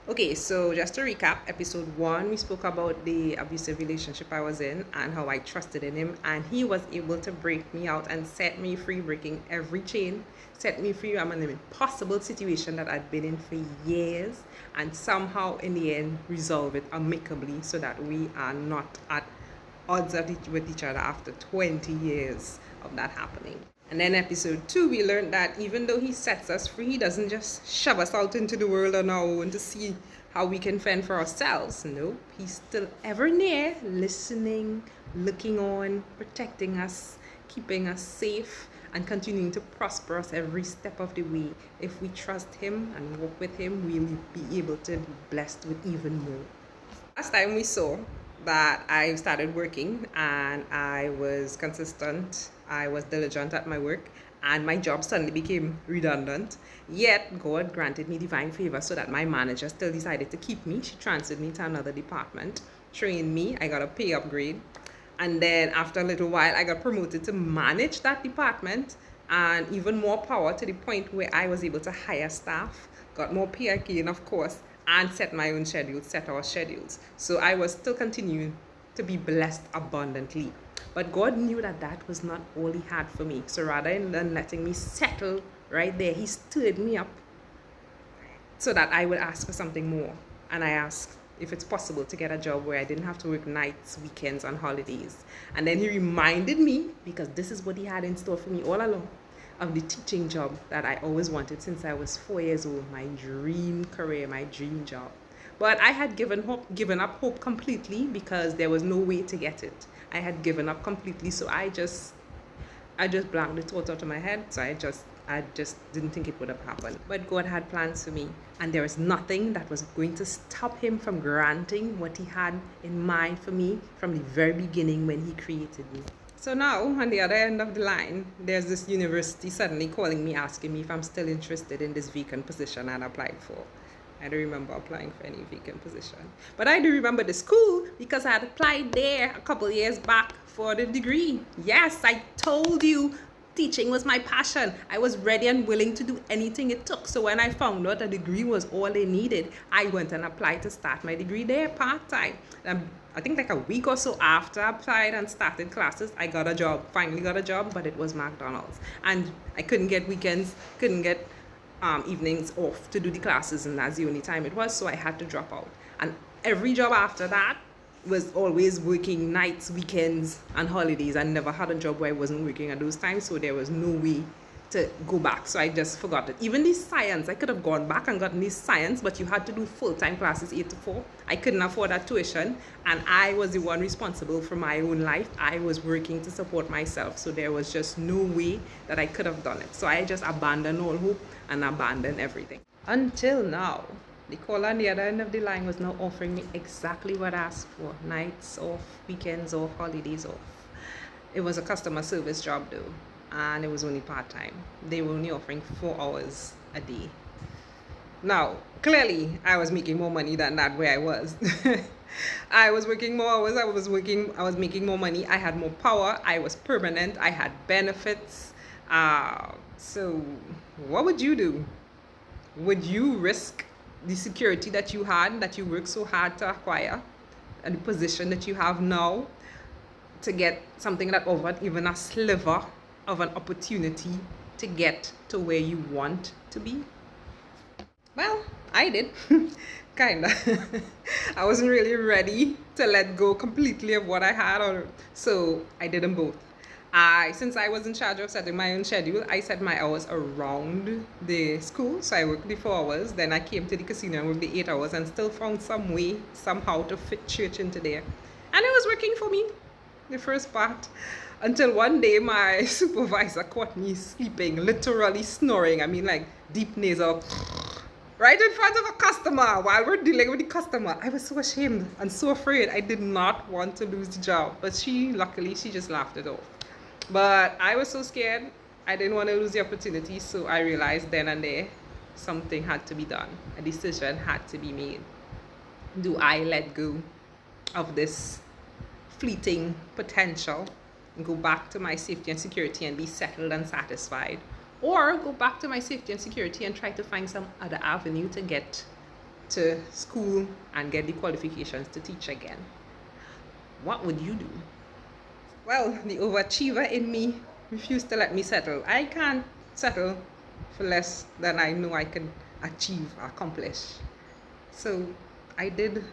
Okay, so just to recap, episode 1, we spoke about the abusive relationship I was in and how I trusted in him, and he was able to break me out and set me free, breaking every chain, set me free from an impossible situation that I'd been in for years, and somehow in the end resolve it amicably so that we are not at odds with each other after 20 years of that happening. And then episode 2, we learned that even though he sets us free, he doesn't just shove us out into the world on our own to see how we can fend for ourselves. Nope, he's still ever near, listening, looking on, protecting us, keeping us safe, and continuing to prosper us every step of the way. If we trust him and walk with him, we'll be able to be blessed with even more. Last time we saw that I started working and I was consistent, I was diligent at my work, and my job suddenly became redundant. Yet God granted me divine favor so that my manager still decided to keep me. She transferred me to another department, trained me, I got a pay upgrade, and then after a little while I got promoted to manage that department, and even more power to the point where I was able to hire staff, got more pay again, of course, and set my own schedule, set our schedules. So I was still continuing to be blessed abundantly. But God knew that that was not all he had for me. So rather than letting me settle right there, he stirred me up so that I would ask for something more. And I asked if it's possible to get a job where I didn't have to work nights, weekends, and holidays. And then he reminded me, because this is what he had in store for me all along, of the teaching job that I always wanted since I was 4 years old, my dream career, my dream job. But I had given up hope completely because there was no way to get it. I had given up completely, so I just blanked the thought out of my head. So I just didn't think it would have happened. But God had plans for me, and there was nothing that was going to stop him from granting what he had in mind for me from the very beginning when he created me. So now, on the other end of the line, there's this university suddenly calling me, asking me if I'm still interested in this vacant position I'd applied for. I don't remember applying for any vacant position. But I do remember the school because I had applied there a couple years back for the degree. Yes, I told you teaching was my passion. I was ready and willing to do anything it took. So when I found out a degree was all they needed, I went and applied to start my degree there part-time. I think like a week or so after I applied and started classes, I got a job, finally got a job, but it was McDonald's. And I couldn't get weekends, couldn't get evenings off to do the classes, and that's the only time it was, so I had to drop out. And every job after that was always working nights, weekends, and holidays. I never had a job where I wasn't working at those times, so there was no way to go back, so I just forgot it. Even the science, I could have gone back and gotten this science, but you had to do full-time classes 8 to 4. I couldn't afford that tuition, and I was the one responsible for my own life. I was working to support myself, so there was just no way that I could have done it. So I just abandoned all hope and abandoned everything. Until now, the caller on the other end of the line was now offering me exactly what I asked for: nights off, weekends off, holidays off. It was a customer service job though, and it was only part-time. They were only offering 4 hours a day. Now, clearly, I was making more money than that where I was. I was working more hours, I was making more money, I had more power, I was permanent, I had benefits. So what would you do? Would you risk the security that you had, that you worked so hard to acquire, and the position that you have now, to get something that offered even a sliver of an opportunity to get to where you want to be? Well, I did. Kinda. I wasn't really ready to let go completely of what I had, so I did them both. Since I was in charge of setting my own schedule, I set my hours around the school. So I worked the 4 hours, then I came to the casino and worked the 8 hours, and still found some way, somehow, to fit church into there. And it was working for me, the first part. Until one day my supervisor caught me sleeping, literally snoring. I mean, like deep nasal, right in front of a customer while we're dealing with the customer. I was so ashamed and so afraid. I did not want to lose the job, but luckily she just laughed it off. But I was so scared, I didn't want to lose the opportunity, so I realized then and there something had to be done. A decision had to be made. Do I let go of this fleeting potential and go back to my safety and security and be settled and satisfied? Or go back to my safety and security and try to find some other avenue to get to school and get the qualifications to teach again. What would you do? Well, the overachiever in me refused to let me settle. I can't settle for less than I know I can accomplish. So I did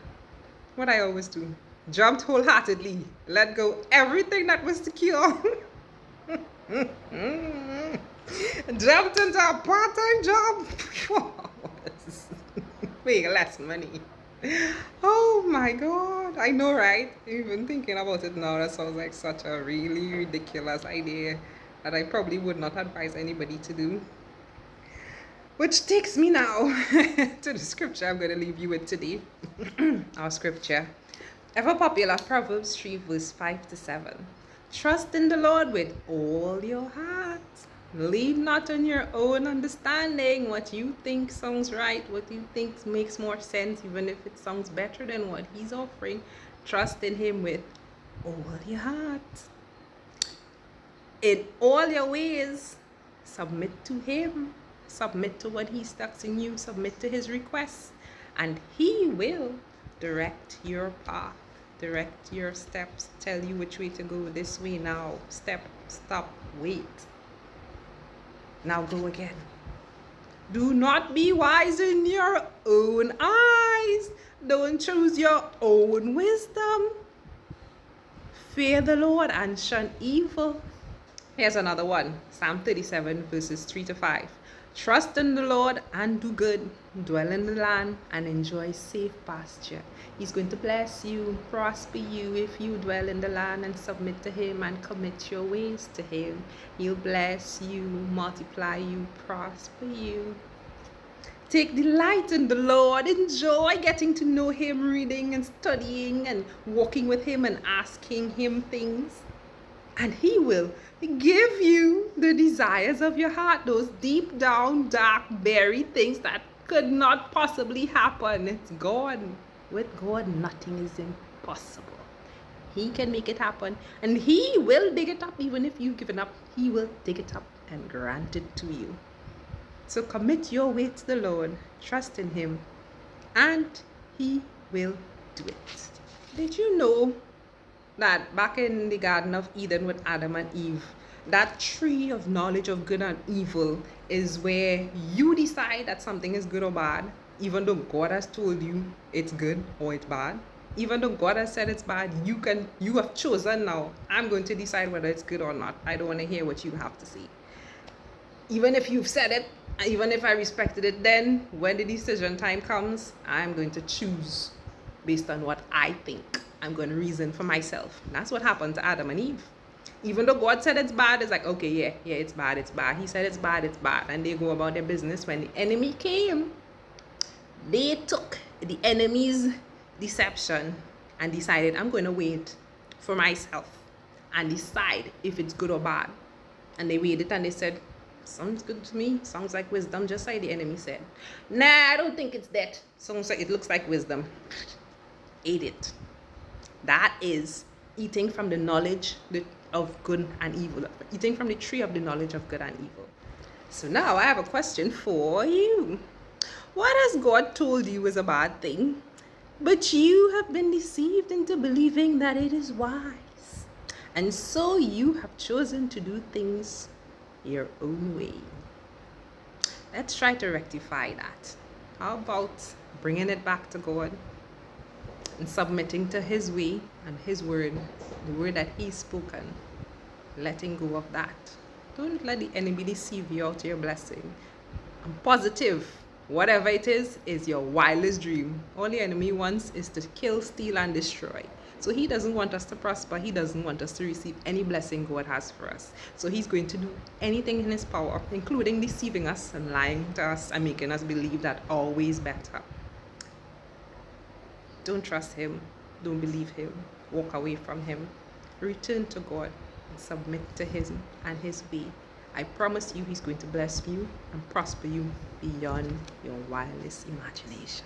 what I always do. Jumped wholeheartedly, let go everything that was secure. Jumped into a part-time job. Paying less money. Oh my God, I know, right? Even thinking about it now, that sounds like such a really ridiculous idea that I probably would not advise anybody to do. Which takes me now to the scripture I'm going to leave you with today. Our scripture, ever popular, Proverbs 3 verse 5 to 7. Trust in the Lord with all your heart. Lean not on your own understanding. What you think sounds right, what you think makes more sense, even if it sounds better than what he's offering. Trust in him with all your heart. In all your ways, submit to him. Submit to what he's asking you. Submit to his requests. And he will direct your path. Direct your steps. Tell you which way to go. This way now. Step, stop, wait. Now go again. Do not be wise in your own eyes. Don't choose your own wisdom. Fear the Lord and shun evil. Here's another one. Psalm 37 verses 3 to 5. Trust in the Lord and do good. Dwell in the land and enjoy safe pasture. He's going to bless you, prosper you if you dwell in the land and submit to him and commit your ways to him. He'll bless you, multiply you, prosper you. Take delight in the Lord. Enjoy getting to know him, reading and studying and walking with him and asking him things. And he will give you the desires of your heart, those deep down, dark, buried things that could not possibly happen. It's God. With God, nothing is impossible. He can make it happen. And he will dig it up. Even if you've given up, he will dig it up and grant it to you. So commit your way to the Lord. Trust in him. And he will do it. Did you know that back in the Garden of Eden with Adam and Eve, that tree of knowledge of good and evil is where you decide that something is good or bad, even though God has told you it's good or it's bad. Even though God has said it's bad, you have chosen now. I'm going to decide whether it's good or not. I don't want to hear what you have to say. Even if you've said it, even if I respected it, then when the decision time comes, I'm going to choose based on what I think. I'm going to reason for myself. And that's what happened to Adam and Eve. Even though God said it's bad, it's like, okay, yeah, it's bad, it's bad. He said it's bad, it's bad. And they go about their business. When the enemy came, they took the enemy's deception and decided, I'm going to wait for myself and decide if it's good or bad. And they waited and they said, sounds good to me. Sounds like wisdom, just like the enemy said. Nah, I don't think it's that. Sounds like it looks like wisdom. Ate it. That is eating from the knowledge of good and evil. Eating from the tree of the knowledge of good and evil. So now I have a question for you. What has God told you is a bad thing, but you have been deceived into believing that it is wise? And so you have chosen to do things your own way. Let's try to rectify that. How about bringing it back to God and submitting to his way and his word, the word that he's spoken, letting go of that. Don't let the enemy deceive you out of your blessing. I'm positive whatever it is your wildest dream. All the enemy wants is to kill, steal, and destroy. So he doesn't want us to prosper. He doesn't want us to receive any blessing God has for us. So he's going to do anything in his power, including deceiving us and lying to us and making us believe that always better. Don't trust him. Don't believe him. Walk away from him. Return to God and submit to him and his way. I promise you he's going to bless you and prosper you beyond your wildest imagination.